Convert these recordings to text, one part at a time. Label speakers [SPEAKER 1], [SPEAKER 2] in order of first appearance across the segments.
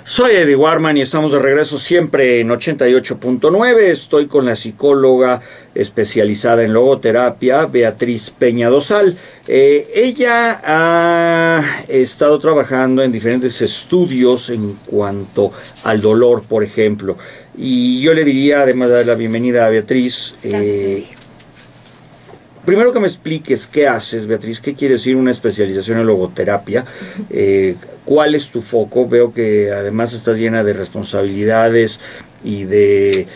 [SPEAKER 1] Soy Eddie Warman y estamos de regreso siempre en 88.9. Estoy con la psicóloga especializada en logoterapia, Beatriz Peña-Dosal. Ella ha estado trabajando en diferentes estudios en cuanto al dolor, por ejemplo. Y yo le diría, además de dar la bienvenida a Beatriz, primero que me expliques qué haces, Beatriz, qué quiere decir una especialización en logoterapia, cuál es tu foco. Veo que además estás llena de responsabilidades y de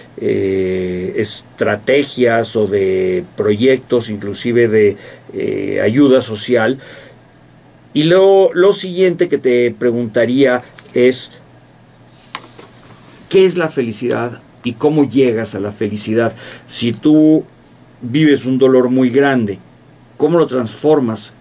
[SPEAKER 1] estrategias o de proyectos, inclusive de ayuda social. Y lo siguiente que te preguntaría es, ¿qué es la felicidad y cómo llegas a la felicidad? Si tú vives un dolor muy grande, ¿cómo lo transformas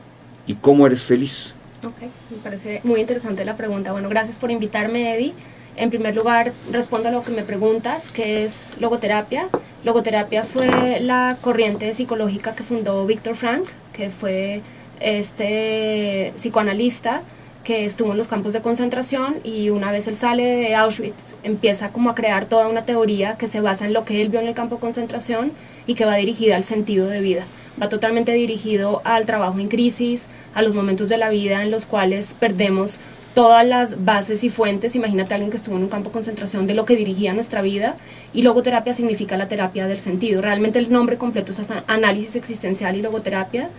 [SPEAKER 1] y cómo eres feliz?
[SPEAKER 2] Ok, me parece muy interesante la pregunta. Bueno, gracias por invitarme, Eddie. En primer lugar, respondo a lo que me preguntas, ¿qué es logoterapia? Logoterapia fue la corriente psicológica que fundó Viktor Frankl, que fue este psicoanalista que estuvo en los campos de concentración, y una vez él sale de Auschwitz empieza como a crear toda una teoría que se basa en lo que él vio en el campo de concentración y que va dirigida al sentido de vida. Va totalmente dirigido al trabajo en crisis, a los momentos de la vida en los cuales perdemos todas las bases y fuentes. Imagínate a alguien que estuvo en un campo de concentración, de lo que dirigía nuestra vida. Y logoterapia significa la terapia del sentido. Realmente el nombre completo es análisis existencial y logoterapia.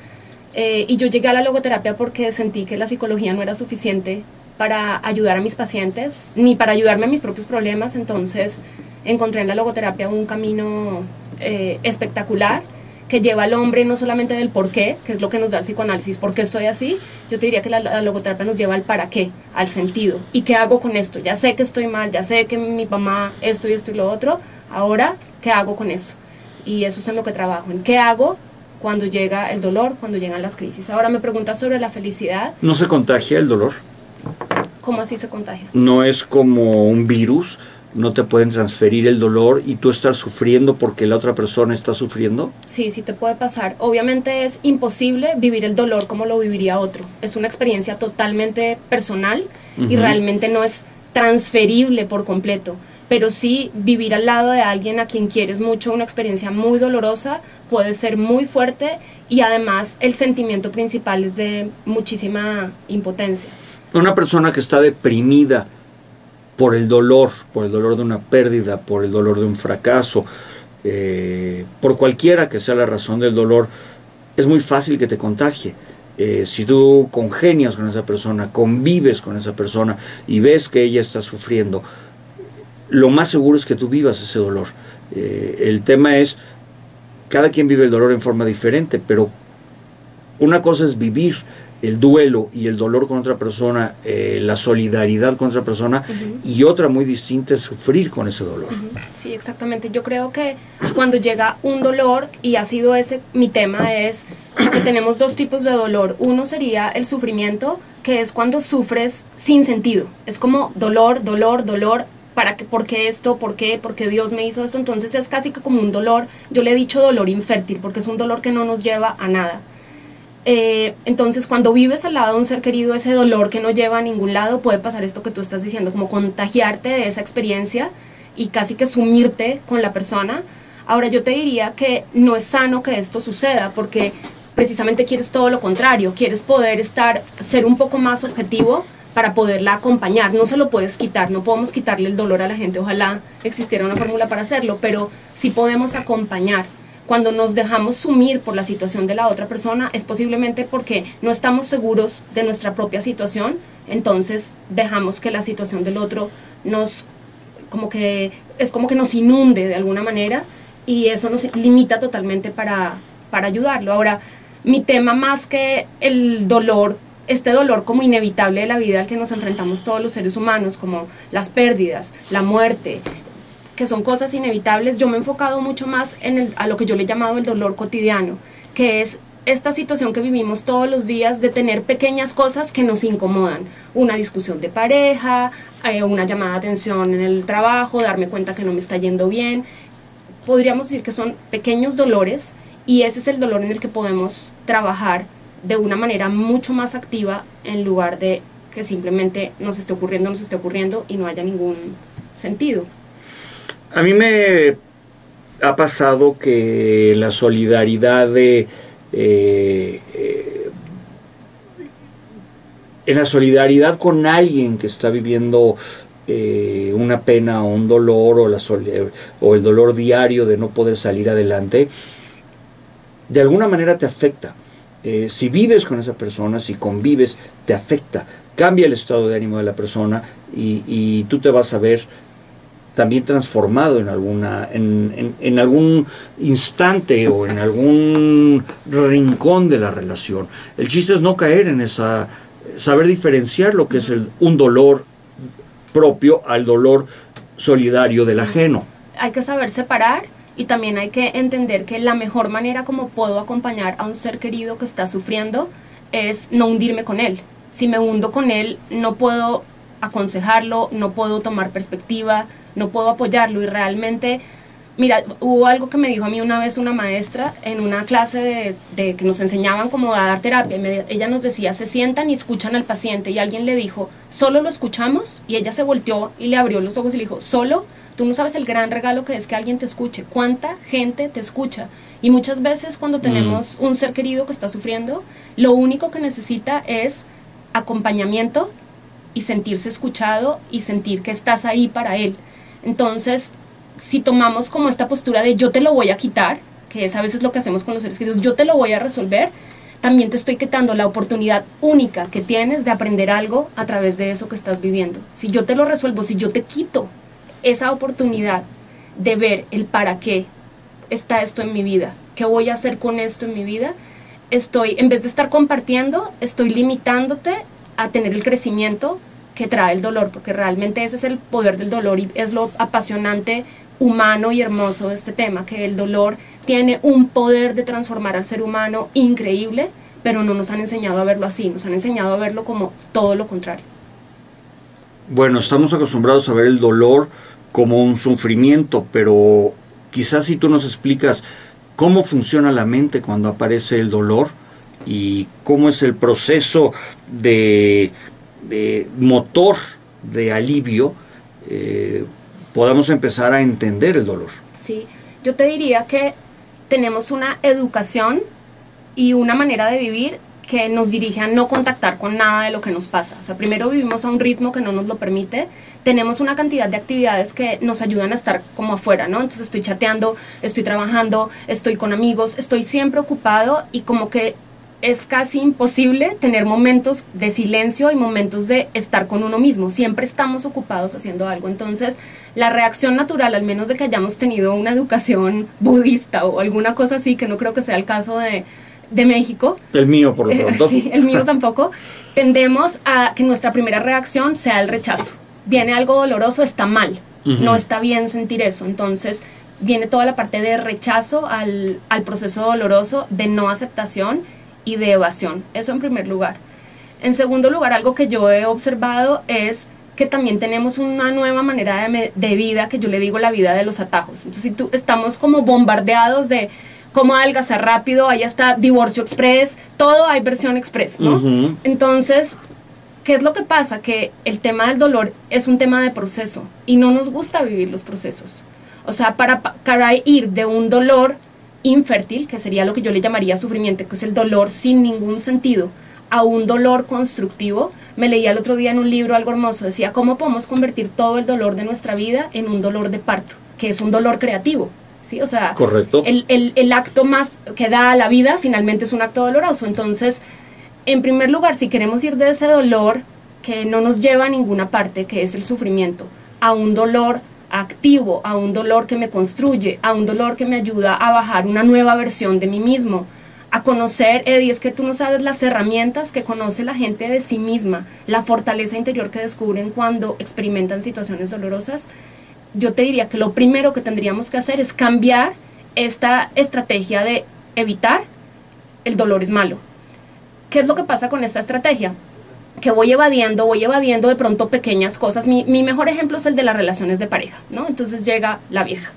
[SPEAKER 2] Y yo llegué a la logoterapia porque sentí que la psicología no era suficiente para ayudar a mis pacientes, ni para ayudarme a mis propios problemas. Entonces encontré en la logoterapia un camino espectacular que lleva al hombre no solamente del por qué, que es lo que nos da el psicoanálisis, por qué estoy así. Yo te diría que la logoterapia nos lleva al para qué, al sentido. ¿Y qué hago con esto? Ya sé que estoy mal, ya sé que mi mamá esto y esto y lo otro. Ahora, ¿qué hago con eso? Y eso es en lo que trabajo, en qué hago cuando llega el dolor, cuando llegan las crisis. Ahora me preguntas sobre la felicidad.
[SPEAKER 1] ¿No se contagia el dolor?
[SPEAKER 2] ¿Cómo así se contagia?
[SPEAKER 1] No es como un virus, no te pueden transferir el dolor y tú estás sufriendo porque la otra persona está sufriendo.
[SPEAKER 2] Sí, sí te puede pasar. Obviamente es imposible vivir el dolor como lo viviría otro. Es una experiencia totalmente personal y realmente no es transferible por completo. Pero sí, vivir al lado de alguien a quien quieres mucho, una experiencia muy dolorosa, puede ser muy fuerte, y además el sentimiento principal es de muchísima impotencia.
[SPEAKER 1] Una persona que está deprimida por el dolor de una pérdida, por el dolor de un fracaso, por cualquiera que sea la razón del dolor, es muy fácil que te contagie. Si tú congenias con esa persona, convives con esa persona y ves que ella está sufriendo, lo más seguro es que tú vivas ese dolor. El tema es, cada quien vive el dolor en forma diferente, pero una cosa es vivir el duelo y el dolor con otra persona, la solidaridad con otra persona, y otra muy distinta es sufrir con ese dolor.
[SPEAKER 2] Sí, exactamente. Yo creo que cuando llega un dolor, y ha sido ese mi tema, es que tenemos dos tipos de dolor. Uno sería el sufrimiento, que es cuando sufres sin sentido. Es como dolor, dolor, dolor. ¿Por qué esto? ¿Por qué? ¿Por qué Dios me hizo esto? Entonces es casi que como un dolor. Yo le he dicho dolor infértil porque es un dolor que no nos lleva a nada. Entonces cuando vives al lado de un ser querido, ese dolor que no lleva a ningún lado, puede pasar esto que tú estás diciendo, como contagiarte de esa experiencia y casi que sumirte con la persona. Ahora yo te diría que no es sano que esto suceda, porque precisamente quieres todo lo contrario, quieres poder ser un poco más objetivo para poderla acompañar. No se lo puedes quitar, no podemos quitarle el dolor a la gente, ojalá existiera una fórmula para hacerlo, pero sí podemos acompañar. Cuando nos dejamos sumir por la situación de la otra persona, es posiblemente porque no estamos seguros de nuestra propia situación, entonces dejamos que la situación del otro nos nos inunde de alguna manera, y eso nos limita totalmente para ayudarlo. Ahora, mi tema, más que el dolor, este dolor como inevitable de la vida al que nos enfrentamos todos los seres humanos, como las pérdidas, la muerte, que son cosas inevitables, yo me he enfocado mucho más a lo que yo le he llamado el dolor cotidiano, que es esta situación que vivimos todos los días de tener pequeñas cosas que nos incomodan. Una discusión de pareja, una llamada de atención en el trabajo, darme cuenta que no me está yendo bien. Podríamos decir que son pequeños dolores, y ese es el dolor en el que podemos trabajar de una manera mucho más activa en lugar de que simplemente nos esté ocurriendo y no haya ningún sentido.
[SPEAKER 1] A mí me ha pasado que la solidaridad en la solidaridad con alguien que está viviendo una pena o un dolor o el dolor diario de no poder salir adelante, de alguna manera te afecta. Si vives con esa persona, si convives, te afecta, cambia el estado de ánimo de la persona y tú te vas a ver también transformado en algún instante o en algún rincón de la relación. El chiste es no caer en esa, saber diferenciar lo que es un dolor propio al dolor solidario del ajeno.
[SPEAKER 2] Hay que saber separar y también hay que entender que la mejor manera como puedo acompañar a un ser querido que está sufriendo es no hundirme con él. Si me hundo con él, no puedo aconsejarlo, no puedo tomar perspectiva, no puedo apoyarlo y realmente, mira, hubo algo que me dijo a mí una vez una maestra en una clase de que nos enseñaban cómo a dar terapia. Ella nos decía, se sientan y escuchan al paciente y alguien le dijo, ¿solo lo escuchamos? Y ella se volteó y le abrió los ojos y le dijo, ¿solo? Tú no sabes el gran regalo que es que alguien te escuche. ¿Cuánta gente te escucha? Y muchas veces cuando tenemos un ser querido que está sufriendo, lo único que necesita es acompañamiento y sentirse escuchado y sentir que estás ahí para él. Entonces, si tomamos como esta postura de yo te lo voy a quitar, que es a veces lo que hacemos con los seres queridos, yo te lo voy a resolver, también te estoy quitando la oportunidad única que tienes de aprender algo a través de eso que estás viviendo. Si yo te lo resuelvo, si yo te quito esa oportunidad de ver el para qué está esto en mi vida, qué voy a hacer con esto en mi vida, en vez de estar compartiendo, estoy limitándote a tener el crecimiento que trae el dolor, porque realmente ese es el poder del dolor y es lo apasionante, humano y hermoso de este tema, que el dolor tiene un poder de transformar al ser humano increíble, pero no nos han enseñado a verlo así, nos han enseñado a verlo como todo lo contrario.
[SPEAKER 1] Bueno, estamos acostumbrados a ver el dolor como un sufrimiento, pero quizás si tú nos explicas cómo funciona la mente cuando aparece el dolor y cómo es el proceso de motor de alivio, podamos empezar a entender el dolor.
[SPEAKER 2] Sí, yo te diría que tenemos una educación y una manera de vivir que nos dirige a no contactar con nada de lo que nos pasa. O sea, primero vivimos a un ritmo que no nos lo permite, tenemos una cantidad de actividades que nos ayudan a estar como afuera, ¿no? Entonces estoy chateando, estoy trabajando, estoy con amigos, estoy siempre ocupado y como que es casi imposible tener momentos de silencio y momentos de estar con uno mismo. Siempre estamos ocupados haciendo algo. Entonces, la reacción natural, al menos de que hayamos tenido una educación budista o alguna cosa así, que no creo que sea el caso de México.
[SPEAKER 1] El mío, por lo pronto.
[SPEAKER 2] Sí, el mío tampoco. Tendemos a que nuestra primera reacción sea el rechazo. Viene algo doloroso, está mal. No está bien sentir eso. Entonces, viene toda la parte de rechazo al proceso doloroso, de no aceptación y de evasión. Eso en primer lugar. En segundo lugar, algo que yo he observado es que también tenemos una nueva manera de vida, que yo le digo la vida de los atajos. Entonces, si estamos como bombardeados de cómo adelgazar rápido, ahí está divorcio express, todo hay versión express, ¿no? Entonces, ¿qué es lo que pasa? Que el tema del dolor es un tema de proceso y no nos gusta vivir los procesos. O sea, para ir de un dolor infértil, que sería lo que yo le llamaría sufrimiento, que es el dolor sin ningún sentido, a un dolor constructivo. Me leía el otro día en un libro algo hermoso, decía, ¿cómo podemos convertir todo el dolor de nuestra vida en un dolor de parto? Que es un dolor creativo, ¿sí? O sea,
[SPEAKER 1] correcto.
[SPEAKER 2] El acto más que da a la vida finalmente es un acto doloroso. Entonces, en primer lugar, si queremos ir de ese dolor que no nos lleva a ninguna parte, que es el sufrimiento, a un dolor activo, a un dolor que me construye, a un dolor que me ayuda a bajar una nueva versión de mí mismo, a conocer, Eddie, es que tú no sabes las herramientas que conoce la gente de sí misma, la fortaleza interior que descubren cuando experimentan situaciones dolorosas. Yo te diría que lo primero que tendríamos que hacer es cambiar esta estrategia de evitar el dolor es malo. ¿Qué es lo que pasa con esta estrategia? Que voy evadiendo de pronto pequeñas cosas. Mi mejor ejemplo es el de las relaciones de pareja, ¿no? Entonces llega la vieja.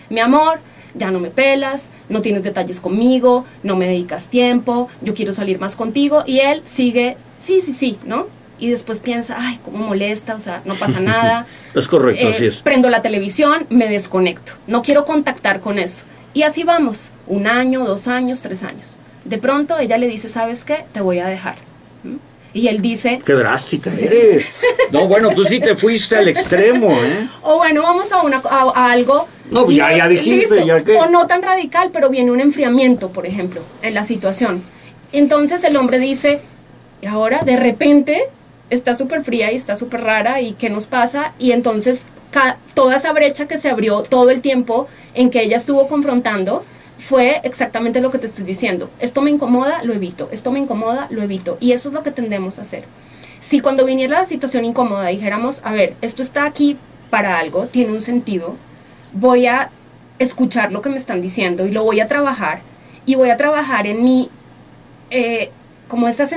[SPEAKER 2] Mi amor, ya no me pelas, no tienes detalles conmigo, no me dedicas tiempo, yo quiero salir más contigo. Y él sigue, sí, ¿no? y después piensa, ay, cómo molesta, o sea, no pasa nada.
[SPEAKER 1] Es correcto, así es.
[SPEAKER 2] Prendo la televisión, me desconecto, no quiero contactar con eso. Y así vamos, 1 año, 2 años, 3 años. De pronto ella le dice, ¿sabes qué? Te voy a dejar. Y él dice...
[SPEAKER 1] ¡Qué drástica eres! No, bueno, tú sí te fuiste al extremo, ¿eh?
[SPEAKER 2] O bueno, vamos a algo...
[SPEAKER 1] No, ya dijiste,
[SPEAKER 2] listo.
[SPEAKER 1] ya que...
[SPEAKER 2] O no tan radical, pero viene un enfriamiento, por ejemplo, en la situación. Entonces el hombre dice, y ahora de repente está súper fría y está súper rara, ¿y qué nos pasa? Y entonces toda esa brecha que se abrió todo el tiempo en que ella estuvo confrontando... fue exactamente lo que te estoy diciendo. Esto me incomoda, lo evito. Esto me incomoda, lo evito. Y eso es lo que tendemos a hacer. Si cuando viniera la situación incómoda dijéramos, a ver, esto está aquí para algo, tiene un sentido, voy a escuchar lo que me están diciendo y lo voy a trabajar. Y voy a trabajar en mi, como esa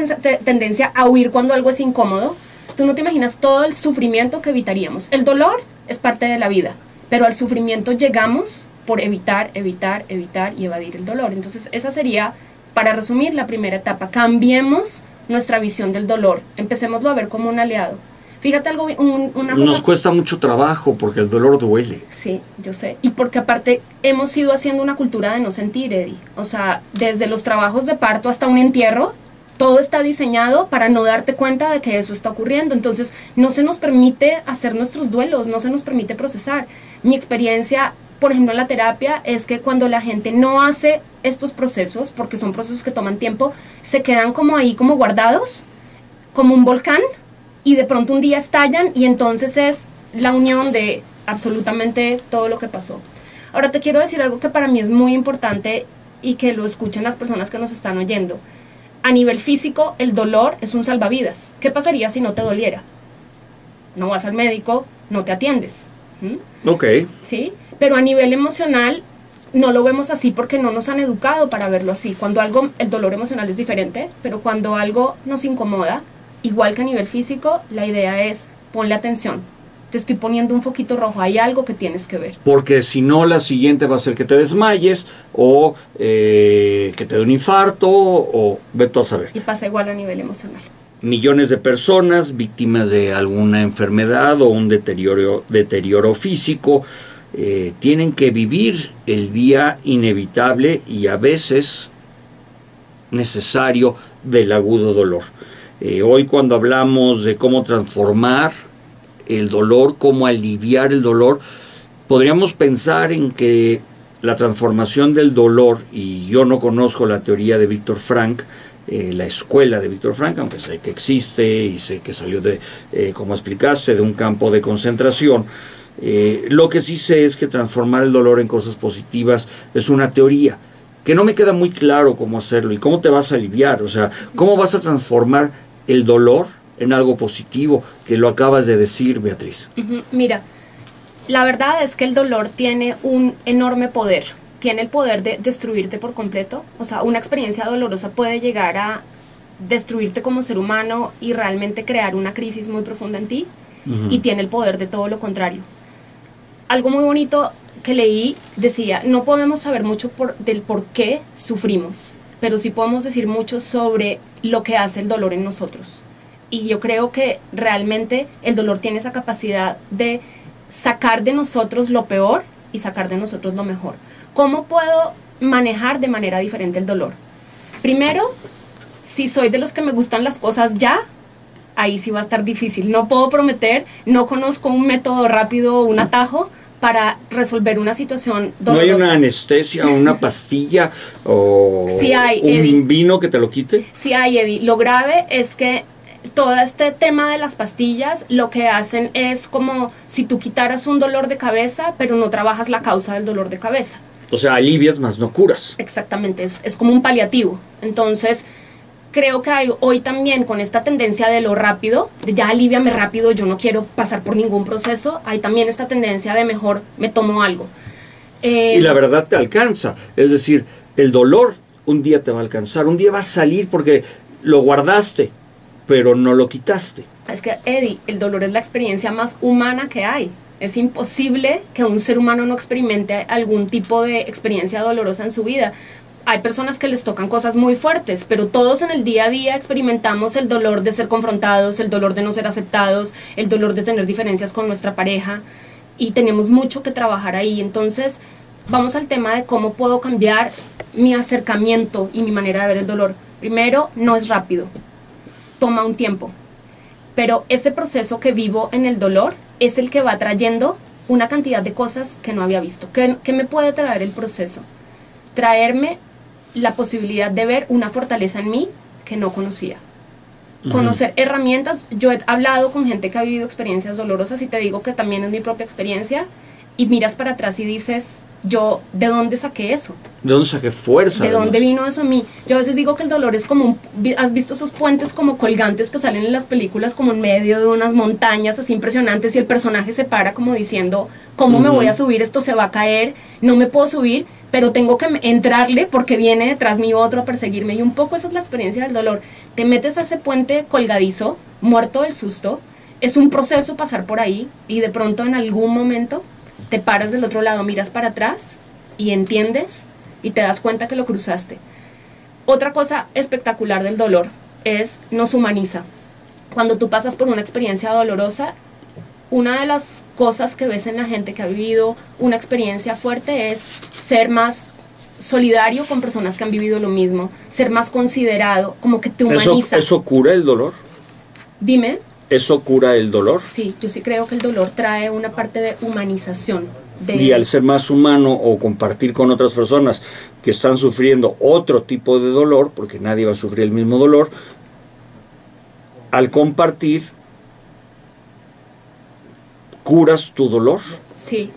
[SPEAKER 2] tendencia a huir cuando algo es incómodo. Tú no te imaginas todo el sufrimiento que evitaríamos. El dolor es parte de la vida, pero al sufrimiento llegamos por evitar y evadir el dolor. Entonces esa sería, para resumir, la primera etapa. Cambiemos nuestra visión del dolor, empecémoslo a ver como un aliado. Fíjate algo, una cosa...
[SPEAKER 1] Nos cuesta mucho trabajo porque el dolor duele.
[SPEAKER 2] Sí, yo sé. Y porque aparte hemos ido haciendo una cultura de no sentir, Eddie. O sea, desde los trabajos de parto hasta un entierro, todo está diseñado para no darte cuenta de que eso está ocurriendo. Entonces no se nos permite hacer nuestros duelos, no se nos permite procesar. Mi experiencia, por ejemplo, en la terapia, es que cuando la gente no hace estos procesos, porque son procesos que toman tiempo, se quedan como ahí, como guardados, como un volcán, y de pronto un día estallan, y entonces es la unión de absolutamente todo lo que pasó. Ahora te quiero decir algo que para mí es muy importante, y que lo escuchen las personas que nos están oyendo. A nivel físico, el dolor es un salvavidas. ¿Qué pasaría si no te doliera? No vas al médico, no te atiendes.
[SPEAKER 1] Ok.
[SPEAKER 2] ¿Sí? Pero a nivel emocional no lo vemos así porque no nos han educado para verlo así. Cuando algo, el dolor emocional es diferente, pero cuando algo nos incomoda, igual que a nivel físico, la idea es ponle atención. Te estoy poniendo un foquito rojo, hay algo que tienes que ver.
[SPEAKER 1] Porque si no, la siguiente va a ser que te desmayes o que te dé un infarto o ve tú a saber.
[SPEAKER 2] Y pasa igual a nivel emocional.
[SPEAKER 1] Millones de personas víctimas de alguna enfermedad o un deterioro físico tienen que vivir el día inevitable y a veces necesario del agudo dolor. Hoy cuando hablamos de cómo transformar el dolor, cómo aliviar el dolor, podríamos pensar en que la transformación del dolor, y yo no conozco la teoría de Viktor Frankl, la escuela de Viktor Frankl, aunque sé que existe y sé que salió de, como explicaste, de un campo de concentración. Lo que sí sé es que transformar el dolor en cosas positivas es una teoría, que no me queda muy claro cómo hacerlo y cómo te vas a aliviar, o sea, cómo vas a transformar el dolor en algo positivo, que lo acabas de decir, Beatriz.
[SPEAKER 2] Mira, la verdad es que el dolor tiene un enorme poder. Tiene el poder de destruirte por completo. O sea, una experiencia dolorosa puede llegar a destruirte como ser humano y realmente crear una crisis muy profunda en ti. Y tiene el poder de todo lo contrario. Algo muy bonito que leí decía, no podemos saber mucho del por qué sufrimos, pero sí podemos decir mucho sobre lo que hace el dolor en nosotros. Y yo creo que realmente el dolor tiene esa capacidad de sacar de nosotros lo peor y sacar de nosotros lo mejor. ¿Cómo puedo manejar de manera diferente el dolor? Primero, si soy de los que me gustan las cosas ya, ahí sí va a estar difícil. No puedo prometer, no conozco un método rápido, un atajo para resolver una situación dolorosa.
[SPEAKER 1] ¿No hay una anestesia, una pastilla o
[SPEAKER 2] sí hay,
[SPEAKER 1] un
[SPEAKER 2] Eddie.
[SPEAKER 1] Vino que te lo quite?
[SPEAKER 2] Sí hay, Eddie. Lo grave es que todo este tema de las pastillas lo que hacen es como si tú quitaras un dolor de cabeza, pero no trabajas la causa del dolor de cabeza.
[SPEAKER 1] O sea, alivias más no curas.
[SPEAKER 2] Exactamente, es como un paliativo. Entonces, creo que hay hoy también con esta tendencia de lo rápido, de ya aliviame rápido, yo no quiero pasar por ningún proceso, hay también esta tendencia de mejor me tomo algo.
[SPEAKER 1] Y la verdad te alcanza, es decir, el dolor un día te va a alcanzar, un día va a salir porque lo guardaste, pero no lo quitaste.
[SPEAKER 2] Es que, Eddie, el dolor es la experiencia más humana que hay. Es imposible que un ser humano no experimente algún tipo de experiencia dolorosa en su vida. hay personas que les tocan cosas muy fuertes, pero todos en el día a día experimentamos el dolor de ser confrontados, el dolor de no ser aceptados, el dolor de tener diferencias con nuestra pareja, y tenemos mucho que trabajar ahí. Entonces, vamos al tema de cómo puedo cambiar mi acercamiento y mi manera de ver el dolor. Primero, no es rápido, toma un tiempo, pero ese proceso que vivo en el dolor es el que va trayendo una cantidad de cosas que no había visto. ¿Qué me puede traer el proceso? Traerme la posibilidad de ver una fortaleza en mí que no conocía. Conocer herramientas. Yo he hablado con gente que ha vivido experiencias dolorosas y te digo que también es mi propia experiencia, y miras para atrás y dices, yo, ¿de dónde saqué eso?
[SPEAKER 1] ¿De dónde saqué fuerza?
[SPEAKER 2] ¿De dónde vino eso a mí? Yo a veces digo que el dolor es como ¿has visto esos puentes como colgantes que salen en las películas como en medio de unas montañas así impresionantes, y el personaje se para como diciendo, ¿cómo me voy a subir? Esto se va a caer, no me puedo subir, pero tengo que entrarle porque viene detrás mío otro a perseguirme. Y un poco esa es la experiencia del dolor. Te metes a ese puente colgadizo, muerto del susto, es un proceso pasar por ahí, y de pronto en algún momento te paras del otro lado, miras para atrás y entiendes y te das cuenta que lo cruzaste. Otra cosa espectacular del dolor es nos humaniza. Cuando tú pasas por una experiencia dolorosa, una de las cosas que ves en la gente que ha vivido una experiencia fuerte es ser más solidario con personas que han vivido lo mismo, ser más considerado, como que te humaniza.
[SPEAKER 1] ¿Eso cura el dolor?
[SPEAKER 2] Dime.
[SPEAKER 1] ¿Eso cura el dolor?
[SPEAKER 2] Sí, yo sí creo que el dolor trae una parte de humanización.
[SPEAKER 1] Y al ser más humano o compartir con otras personas que están sufriendo otro tipo de dolor, porque nadie va a sufrir el mismo dolor, al compartir, ¿curas tu dolor?
[SPEAKER 2] Sí,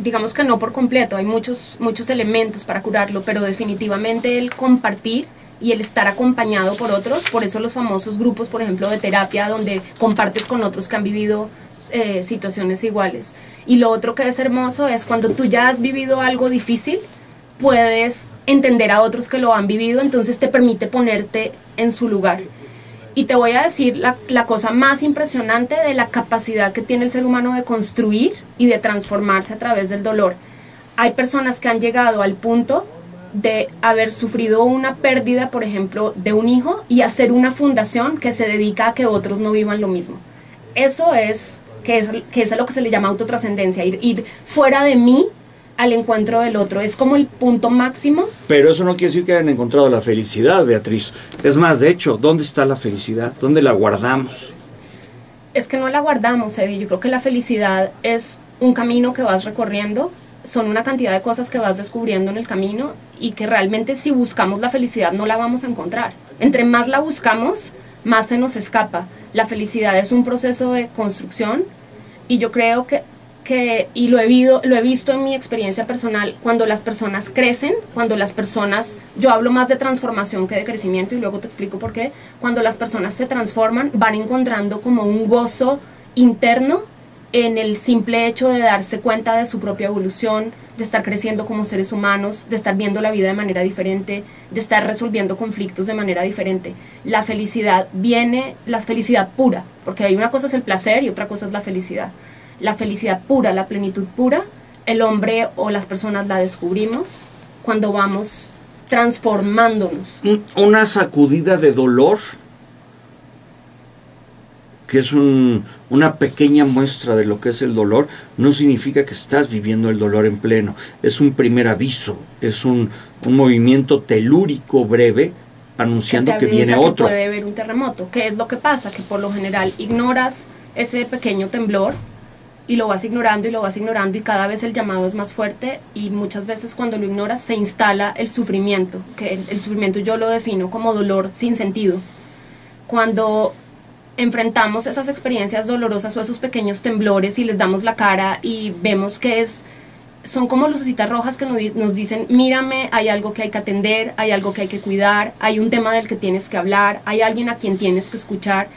[SPEAKER 2] digamos que no por completo, hay muchos elementos para curarlo, pero definitivamente el compartir y el estar acompañado por otros, por eso los famosos grupos, por ejemplo, de terapia, donde compartes con otros que han vivido situaciones iguales. Y lo otro que es hermoso es cuando tú ya has vivido algo difícil, puedes entender a otros que lo han vivido, entonces te permite ponerte en su lugar. Y te voy a decir la cosa más impresionante de la capacidad que tiene el ser humano de construir y de transformarse a través del dolor. Hay personas que han llegado al punto de haber sufrido una pérdida, por ejemplo, de un hijo, y hacer una fundación que se dedica a que otros no vivan lo mismo. Eso es a lo que se le llama autotrascendencia, ir fuera de mí al encuentro del otro. Es como el punto máximo.
[SPEAKER 1] Pero eso no quiere decir que hayan encontrado la felicidad, Beatriz. Es más, de hecho, ¿dónde está la felicidad? ¿Dónde la guardamos?
[SPEAKER 2] Es que no la guardamos, Eddie. Yo creo que la felicidad es un camino que vas recorriendo, son una cantidad de cosas que vas descubriendo en el camino, y que realmente si buscamos la felicidad no la vamos a encontrar. Entre más la buscamos, más se nos escapa. La felicidad es un proceso de construcción, y yo creo que y lo he visto en mi experiencia personal, cuando las personas crecen, yo hablo más de transformación que de crecimiento, y luego te explico por qué. Cuando las personas se transforman, van encontrando como un gozo interno en el simple hecho de darse cuenta de su propia evolución, de estar creciendo como seres humanos, de estar viendo la vida de manera diferente, de estar resolviendo conflictos de manera diferente. La felicidad la felicidad pura, porque hay una cosa es el placer y otra cosa es la felicidad. La felicidad pura, la plenitud pura, el hombre o las personas la descubrimos cuando vamos transformándonos.
[SPEAKER 1] Una sacudida de dolor, que es una pequeña muestra de lo que es el dolor, no significa que estás viviendo el dolor en pleno. Es un primer aviso, es un movimiento telúrico breve anunciando que viene otro.
[SPEAKER 2] Que puede haber un terremoto. ¿Qué es lo que pasa? Que por lo general ignoras ese pequeño temblor, y lo vas ignorando y lo vas ignorando, y cada vez el llamado es más fuerte, y muchas veces cuando lo ignoras se instala el sufrimiento, que el sufrimiento yo lo defino como dolor sin sentido. Cuando enfrentamos esas experiencias dolorosas o esos pequeños temblores y les damos la cara y vemos que son como lucecitas rojas que nos dicen, mírame, hay algo que hay que atender, hay algo que hay que cuidar, hay un tema del que tienes que hablar, hay alguien a quien tienes que escuchar.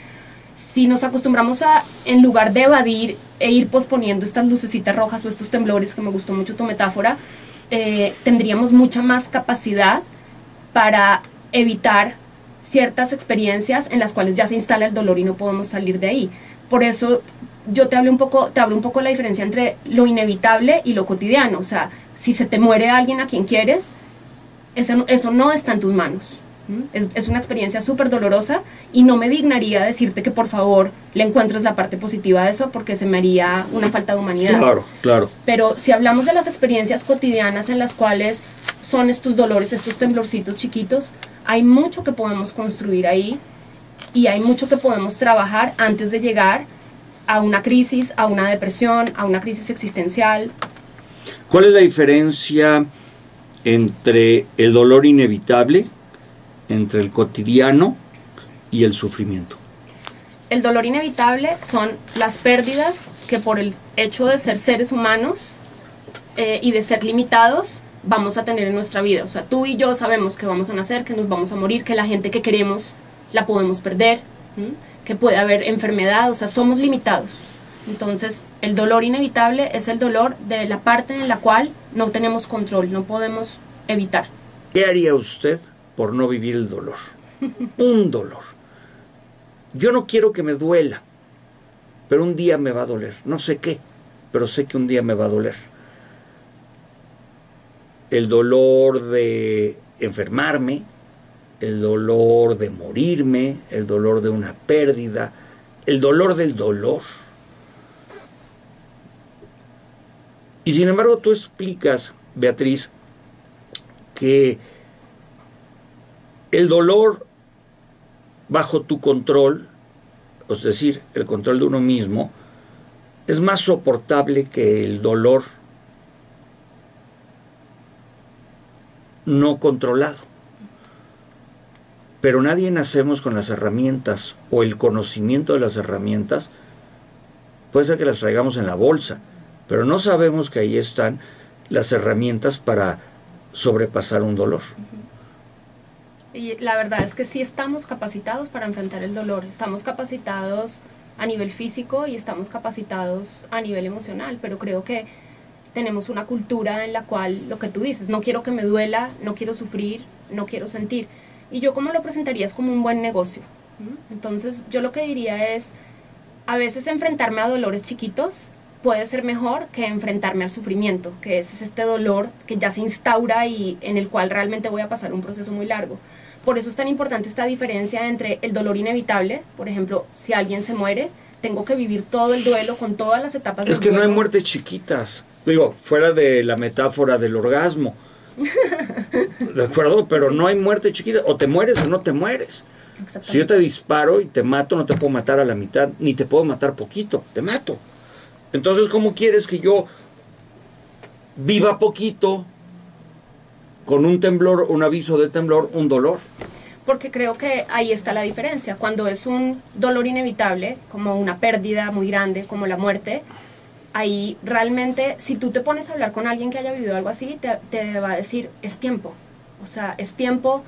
[SPEAKER 2] Si nos acostumbramos a, en lugar de evadir e ir posponiendo estas lucecitas rojas o estos temblores, que me gustó mucho tu metáfora, tendríamos mucha más capacidad para evitar ciertas experiencias en las cuales ya se instala el dolor y no podemos salir de ahí. Por eso yo te hablo un poco de la diferencia entre lo inevitable y lo cotidiano. O sea, si se te muere alguien a quien quieres, eso no está en tus manos. Es una experiencia súper dolorosa y no me dignaría decirte que por favor le encuentres la parte positiva de eso porque se me haría una falta de humanidad.
[SPEAKER 1] Claro, claro.
[SPEAKER 2] Pero si hablamos de las experiencias cotidianas en las cuales son estos dolores, estos temblorcitos chiquitos, hay mucho que podemos construir ahí y hay mucho que podemos trabajar antes de llegar a una crisis, a una depresión, a una crisis existencial.
[SPEAKER 1] ¿Cuál es la diferencia entre el dolor inevitable, entre el cotidiano y el sufrimiento?
[SPEAKER 2] El dolor inevitable son las pérdidas que por el hecho de ser seres humanos y de ser limitados vamos a tener en nuestra vida. O sea, tú y yo sabemos que vamos a nacer, que nos vamos a morir, que la gente que queremos la podemos perder, que puede haber enfermedad, o sea, somos limitados. Entonces, el dolor inevitable es el dolor de la parte en la cual no tenemos control, no podemos evitar.
[SPEAKER 1] ¿Qué haría usted por no vivir el dolor? Un dolor. Yo no quiero que me duela, pero un día me va a doler. No sé qué, pero sé que un día me va a doler. El dolor de enfermarme, el dolor de morirme, el dolor de una pérdida, el dolor del dolor. Y sin embargo tú explicas, Beatriz, que el dolor bajo tu control, es decir, el control de uno mismo, es más soportable que el dolor no controlado. Pero nadie nacemos con las herramientas o el conocimiento de las herramientas. Puede ser que las traigamos en la bolsa, pero no sabemos que ahí están las herramientas para sobrepasar un dolor.
[SPEAKER 2] Y la verdad es que sí estamos capacitados para enfrentar el dolor, estamos capacitados a nivel físico y estamos capacitados a nivel emocional, pero creo que tenemos una cultura en la cual, lo que tú dices, no quiero que me duela, no quiero sufrir, no quiero sentir. Y yo como lo presentaría es como un buen negocio. Entonces yo lo que diría es, a veces enfrentarme a dolores chiquitos puede ser mejor que enfrentarme al sufrimiento, que es este dolor que ya se instaura y en el cual realmente voy a pasar un proceso muy largo. Por eso es tan importante esta diferencia entre el dolor inevitable, por ejemplo, si alguien se muere, tengo que vivir todo el duelo con todas las etapas del duelo.
[SPEAKER 1] Es que no hay muertes chiquitas, digo, fuera de la metáfora del orgasmo, ¿de acuerdo? Pero no hay muerte chiquita, o te mueres o no te mueres. Si yo te disparo y te mato, no te puedo matar a la mitad, ni te puedo matar poquito, te mato. Entonces, ¿cómo quieres que yo viva poquito con un temblor, un aviso de temblor, un dolor?
[SPEAKER 2] Porque creo que ahí está la diferencia. Cuando es un dolor inevitable, como una pérdida muy grande, como la muerte, ahí realmente, si tú te pones a hablar con alguien que haya vivido algo así, te va a decir, es tiempo. O sea, es tiempo,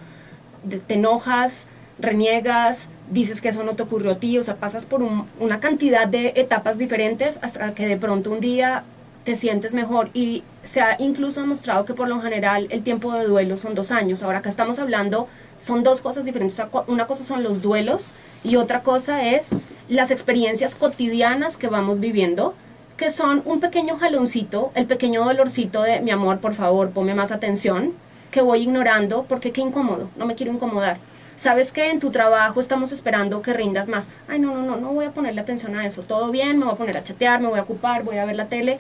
[SPEAKER 2] te enojas, reniegas, dices que eso no te ocurrió a ti, o sea, pasas por una cantidad de etapas diferentes hasta que de pronto un día te sientes mejor, y se ha incluso demostrado que por lo general el tiempo de duelo son 2 años. Ahora acá estamos hablando, son dos cosas diferentes. O sea, una cosa son los duelos y otra cosa es las experiencias cotidianas que vamos viviendo, que son un pequeño jaloncito, el pequeño dolorcito de mi amor, por favor, ponme más atención, que voy ignorando porque qué incómodo, no me quiero incomodar. ¿Sabes que en tu trabajo estamos esperando que rindas más? Ay, no voy a ponerle atención a eso, todo bien, me voy a poner a chatear, me voy a ocupar, voy a ver la tele.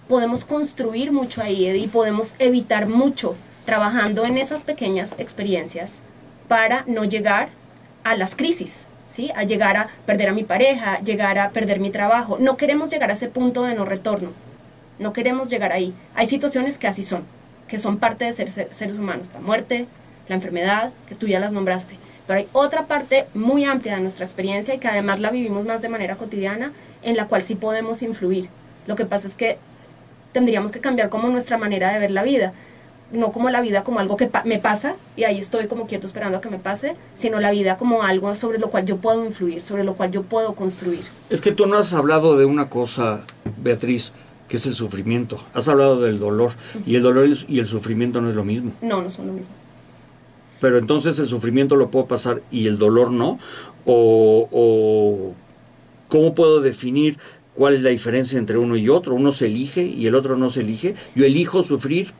[SPEAKER 2] Podemos construir mucho ahí y podemos evitar mucho trabajando en esas pequeñas experiencias para no llegar a las crisis, ¿sí? A llegar a perder a mi pareja, llegar a perder mi trabajo. No queremos llegar a ese punto de no retorno, no queremos llegar ahí. Hay situaciones que así son, que son parte de ser seres humanos, la muerte, la enfermedad, que tú ya las nombraste. Pero hay otra parte muy amplia de nuestra experiencia y que además la vivimos más de manera cotidiana, en la cual sí podemos influir. Lo que pasa es que tendríamos que cambiar como nuestra manera de ver la vida, no como la vida como algo que me pasa y ahí estoy como quieto esperando a que me pase, sino la vida como algo sobre lo cual yo puedo influir, sobre lo cual yo puedo construir.
[SPEAKER 1] Es que tú no has hablado de una cosa, Beatriz, que es el sufrimiento. Has hablado del dolor, y el dolor y el sufrimiento no es lo mismo.
[SPEAKER 2] No son lo mismo.
[SPEAKER 1] Pero entonces el sufrimiento lo puedo pasar y el dolor no, o ¿cómo puedo definir cuál es la diferencia entre uno y otro? Uno se elige y el otro no se elige. Yo elijo sufrir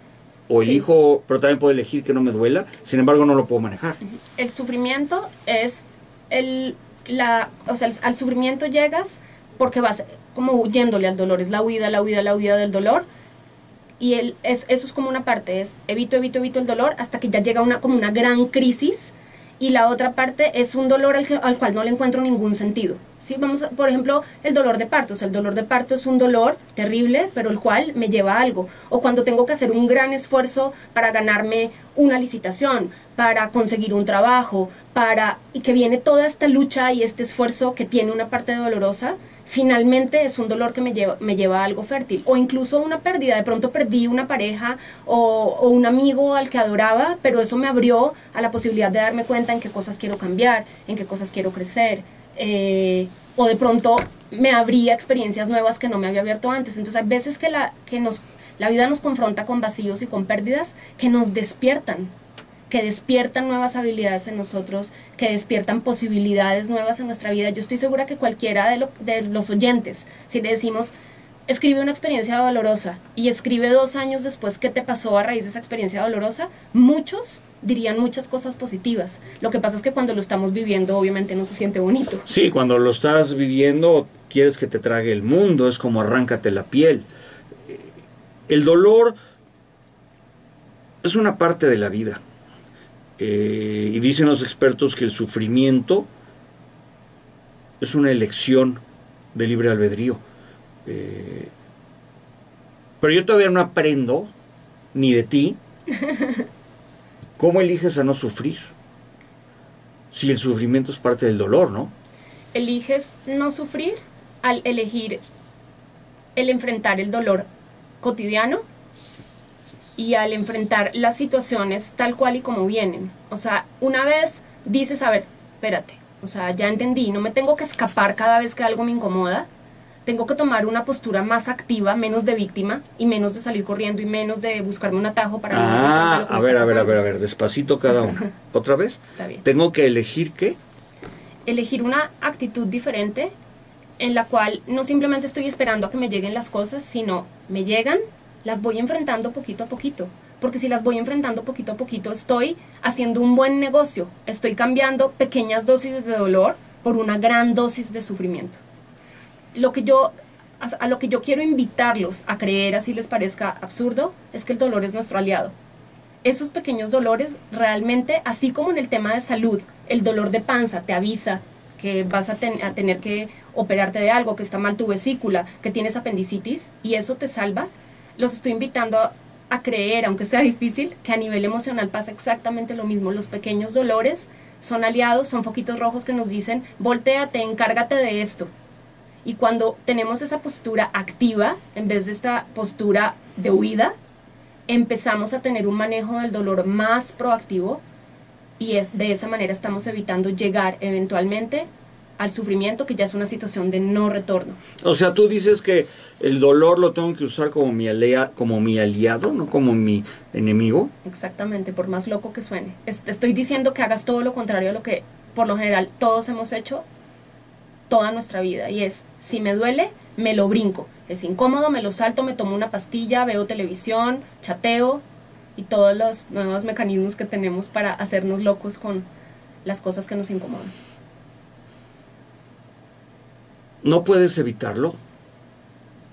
[SPEAKER 1] o
[SPEAKER 2] Sí.
[SPEAKER 1] elijo, pero también puedo elegir que no me duela, sin embargo no lo puedo manejar.
[SPEAKER 2] El sufrimiento es o sea, al sufrimiento llegas porque vas como huyéndole al dolor, es la huida, la huida, la huida del dolor. Y eso es como una parte, es evito, evito, evito el dolor hasta que ya llega como una gran crisis. Y la otra parte es un dolor al cual no le encuentro ningún sentido. ¿Sí? Por ejemplo, el dolor de parto. O sea, el dolor de parto es un dolor terrible, pero el cual me lleva a algo. O cuando tengo que hacer un gran esfuerzo para ganarme una licitación, para conseguir un trabajo, y que viene toda esta lucha y este esfuerzo que tiene una parte dolorosa, finalmente es un dolor que me lleva a algo fértil. O incluso una pérdida. De pronto perdí una pareja o un amigo al que adoraba, pero eso me abrió a la posibilidad de darme cuenta en qué cosas quiero cambiar, en qué cosas quiero crecer. O de pronto me abría experiencias nuevas que no me había abierto antes. Entonces hay veces que la vida nos confronta con vacíos y con pérdidas que nos despiertan, que despiertan nuevas habilidades en nosotros, que despiertan posibilidades nuevas en nuestra vida. Yo estoy segura que cualquiera de los oyentes, si le decimos, escribe una experiencia dolorosa y escribe 2 años después qué te pasó a raíz de esa experiencia dolorosa, muchos dirían muchas cosas positivas. Lo que pasa es que cuando lo estamos viviendo, obviamente no se siente bonito.
[SPEAKER 1] Sí, cuando lo estás viviendo, quieres que te trague el mundo, es como arráncate la piel. El dolor es una parte de la vida. Y dicen los expertos que el sufrimiento es una elección de libre albedrío. Pero yo todavía no aprendo, ni de ti, cómo eliges a no sufrir. Si el sufrimiento es parte del dolor, ¿no?
[SPEAKER 2] Eliges no sufrir al elegir el enfrentar el dolor cotidiano y al enfrentar las situaciones tal cual y como vienen. O sea, una vez dices, a ver, espérate, o sea, ya entendí, no me tengo que escapar cada vez que algo me incomoda, tengo que tomar una postura más activa, menos de víctima y menos de salir corriendo y menos de buscarme un atajo para no darme cuenta de lo que me está pasando.
[SPEAKER 1] Despacito cada uno. ¿Otra vez?
[SPEAKER 2] Está bien.
[SPEAKER 1] Tengo que elegir qué.
[SPEAKER 2] Elegir una actitud diferente en la cual no simplemente estoy esperando a que me lleguen las cosas, sino me llegan, las voy enfrentando poquito a poquito. Porque si las voy enfrentando poquito a poquito, estoy haciendo un buen negocio. Estoy cambiando pequeñas dosis de dolor por una gran dosis de sufrimiento. A lo que yo quiero invitarlos a creer, así les parezca absurdo, es que el dolor es nuestro aliado. Esos pequeños dolores realmente, así como en el tema de salud, el dolor de panza te avisa que vas a tener que operarte de algo, que está mal tu vesícula, que tienes apendicitis, y eso te salva, los estoy invitando a creer, aunque sea difícil, que a nivel emocional pasa exactamente lo mismo. Los pequeños dolores son aliados, son foquitos rojos que nos dicen, voltéate, encárgate de esto. Y cuando tenemos esa postura activa, en vez de esta postura de huida, empezamos a tener un manejo del dolor más proactivo y de esa manera estamos evitando llegar eventualmente al sufrimiento, que ya es una situación de no retorno.
[SPEAKER 1] O sea, tú dices que el dolor lo tengo que usar como mi aliado, no como mi enemigo.
[SPEAKER 2] Exactamente, por más loco que suene. Estoy diciendo que hagas todo lo contrario a lo que por lo general todos hemos hecho toda nuestra vida, y es, si me duele, me lo brinco, es incómodo, me lo salto, me tomo una pastilla, veo televisión, chateo y todos los nuevos mecanismos que tenemos para hacernos locos con las cosas que nos incomodan.
[SPEAKER 1] No puedes evitarlo.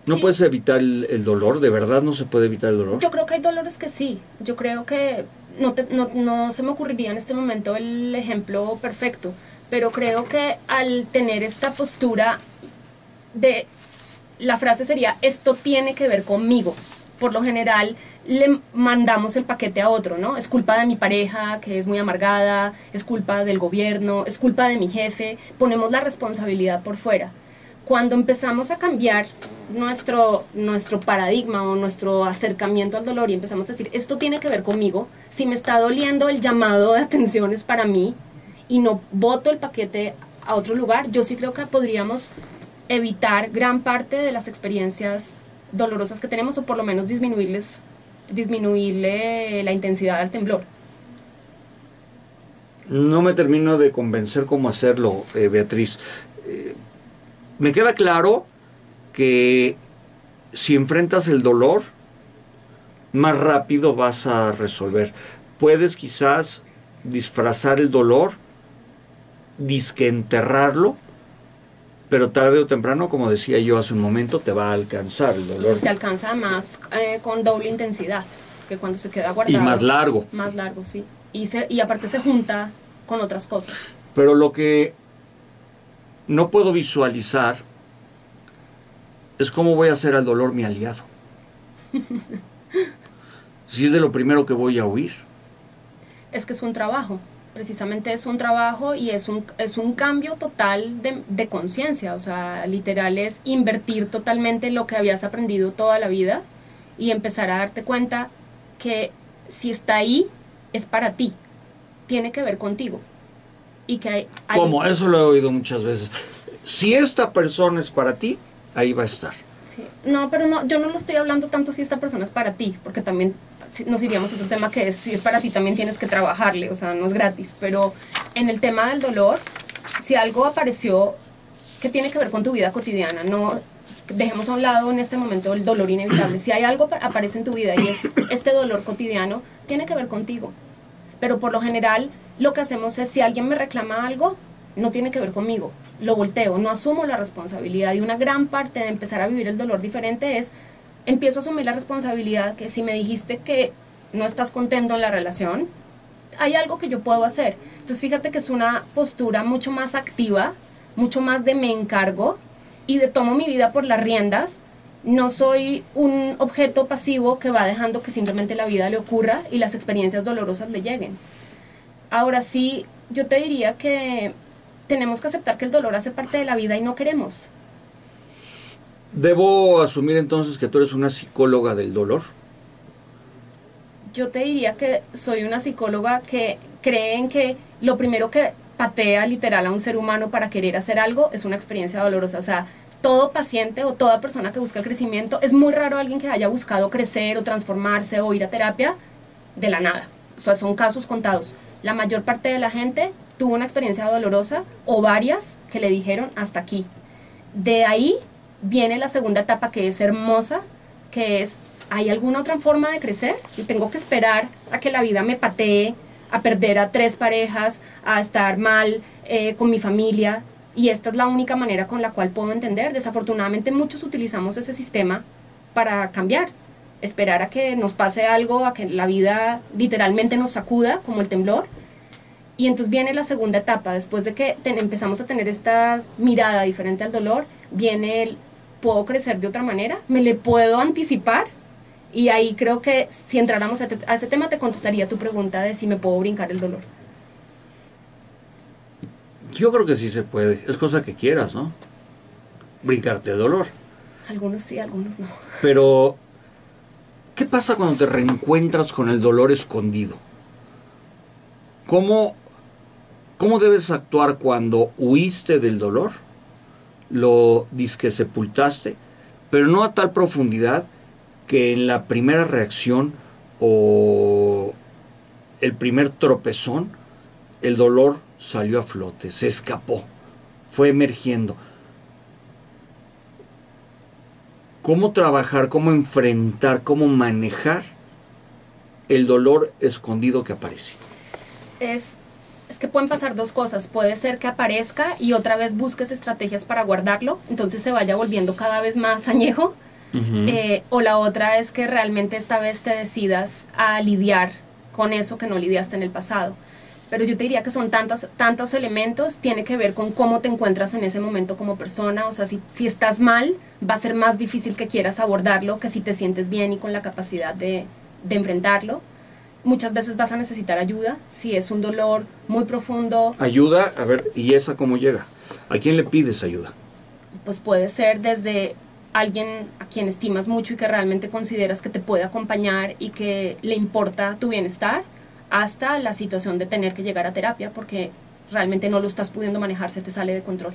[SPEAKER 1] No
[SPEAKER 2] Sí.
[SPEAKER 1] puedes evitar el dolor, de verdad no se puede evitar el dolor.
[SPEAKER 2] Yo creo que hay dolores que sí, yo creo que no se me ocurriría en este momento el ejemplo perfecto, pero creo que al tener esta postura la frase sería, esto tiene que ver conmigo. Por lo general le mandamos el paquete a otro, ¿no? Es culpa de mi pareja, que es muy amargada, es culpa del gobierno, es culpa de mi jefe, ponemos la responsabilidad por fuera. Cuando empezamos a cambiar nuestro paradigma o nuestro acercamiento al dolor y empezamos a decir, esto tiene que ver conmigo, si me está doliendo, el llamado de atención es para mí, y no boto el paquete a otro lugar, yo sí creo que podríamos evitar gran parte de las experiencias dolorosas que tenemos, o por lo menos disminuirle la intensidad al temblor.
[SPEAKER 1] No me termino de convencer cómo hacerlo, Beatriz. Me queda claro que si enfrentas el dolor, más rápido vas a resolver. Puedes quizás disfrazar el dolor, disque enterrarlo, pero tarde o temprano, como decía yo hace un momento, te va a alcanzar el dolor.
[SPEAKER 2] Y te alcanza más con doble intensidad que cuando se queda guardado.
[SPEAKER 1] Y más largo.
[SPEAKER 2] Más largo, sí. Y aparte se junta con otras cosas.
[SPEAKER 1] Pero lo que no puedo visualizar es cómo voy a hacer al dolor mi aliado. Si es de lo primero que voy a huir.
[SPEAKER 2] Es que es un trabajo, precisamente es un trabajo y es un cambio total de conciencia, o sea, literal es invertir totalmente lo que habías aprendido toda la vida y empezar a darte cuenta que si está ahí es para ti, tiene que ver contigo. Y que hay
[SPEAKER 1] ¿Cómo? Eso lo he oído muchas veces. Si esta persona es para ti, ahí va a estar.
[SPEAKER 2] Sí. No, pero no, yo no lo estoy hablando tanto si esta persona es para ti, porque también nos iríamos a otro tema que es si es para ti también tienes que trabajarle, o sea, no es gratis, pero en el tema del dolor, si algo apareció que tiene que ver con tu vida cotidiana, no dejemos a un lado en este momento el dolor inevitable, si hay algo aparece en tu vida y es este dolor cotidiano, tiene que ver contigo, pero por lo general lo que hacemos es si alguien me reclama algo, no tiene que ver conmigo, lo volteo, no asumo la responsabilidad y una gran parte de empezar a vivir el dolor diferente es empiezo a asumir la responsabilidad que si me dijiste que no estás contento en la relación, hay algo que yo puedo hacer. Entonces fíjate que es una postura mucho más activa, mucho más de me encargo y de tomo mi vida por las riendas. No soy un objeto pasivo que va dejando que simplemente la vida le ocurra y las experiencias dolorosas le lleguen. Ahora sí, yo te diría que tenemos que aceptar que el dolor hace parte de la vida y no queremos.
[SPEAKER 1] ¿Debo asumir entonces que tú eres una psicóloga del dolor?
[SPEAKER 2] Yo te diría que soy una psicóloga que cree en que lo primero que patea literal a un ser humano para querer hacer algo es una experiencia dolorosa. O sea, todo paciente o toda persona que busca el crecimiento, es muy raro alguien que haya buscado crecer o transformarse o ir a terapia de la nada. O sea, son casos contados. La mayor parte de la gente tuvo una experiencia dolorosa o varias que le dijeron hasta aquí. De ahí viene la segunda etapa que es hermosa, que es, ¿hay alguna otra forma de crecer? Yo tengo que esperar a que la vida me patee, a perder a 3 parejas, a estar mal con mi familia, y esta es la única manera con la cual puedo entender. Desafortunadamente muchos utilizamos ese sistema para cambiar, esperar a que nos pase algo, a que la vida literalmente nos sacuda, como el temblor. Y entonces viene la segunda etapa, después de que empezamos a tener esta mirada diferente al dolor, viene el puedo crecer de otra manera, me le puedo anticipar, y ahí creo que si entráramos a ese tema te contestaría tu pregunta de si me puedo brincar el dolor.
[SPEAKER 1] Yo creo que sí se puede, es cosa que quieras, ¿no? Brincarte el dolor.
[SPEAKER 2] Algunos sí, algunos no.
[SPEAKER 1] Pero, ¿qué pasa cuando te reencuentras con el dolor escondido? ¿Cómo debes actuar cuando huiste del dolor? Lo disque sepultaste, pero no a tal profundidad que en la primera reacción o el primer tropezón el dolor salió a flote, se escapó, fue emergiendo. ¿Cómo trabajar, cómo enfrentar, cómo manejar el dolor escondido que aparece? Es
[SPEAKER 2] que pueden pasar dos cosas. Puede ser que aparezca y otra vez busques estrategias para guardarlo, entonces se vaya volviendo cada vez más añejo. O la otra es que realmente esta vez te decidas a lidiar con eso que no lidiaste en el pasado. Pero yo te diría que son tantos elementos, tiene que ver con cómo te encuentras en ese momento como persona. O sea, si estás mal, va a ser más difícil que quieras abordarlo que si te sientes bien y con la capacidad de enfrentarlo. Muchas veces vas a necesitar ayuda, si es un dolor muy profundo.
[SPEAKER 1] Ayuda, a ver, ¿y esa cómo llega? ¿A quién le pides ayuda?
[SPEAKER 2] Pues puede ser desde alguien a quien estimas mucho y que realmente consideras que te puede acompañar y que le importa tu bienestar, hasta la situación de tener que llegar a terapia porque realmente no lo estás pudiendo manejar, se te sale de control.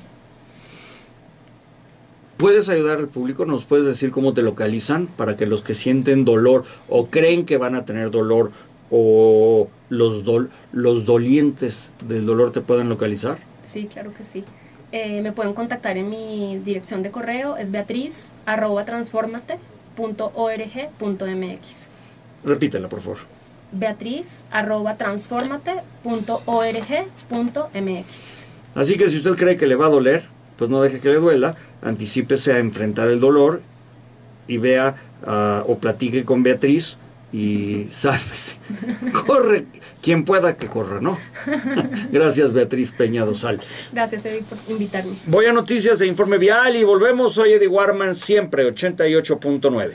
[SPEAKER 1] ¿Puedes ayudar al público? ¿Nos puedes decir cómo te localizan para que los que sienten dolor o creen que van a tener dolor o los dolientes del dolor te puedan localizar?
[SPEAKER 2] Sí, claro que sí. Me pueden contactar en mi dirección de correo, es beatriz@transformate.org.mx.
[SPEAKER 1] Repítela, por favor.
[SPEAKER 2] Beatriz@transformate.org.mx.
[SPEAKER 1] Así que si usted cree que le va a doler, pues no deje que le duela, anticípese a enfrentar el dolor y vea o platique con Beatriz y sálvese. Corre, quien pueda que corra, ¿no? Gracias, Beatriz Peña Dosal.
[SPEAKER 2] Gracias, Eddie, por invitarme.
[SPEAKER 1] Voy a noticias e informe vial y volvemos. Soy Eddie Warman, siempre 88.9.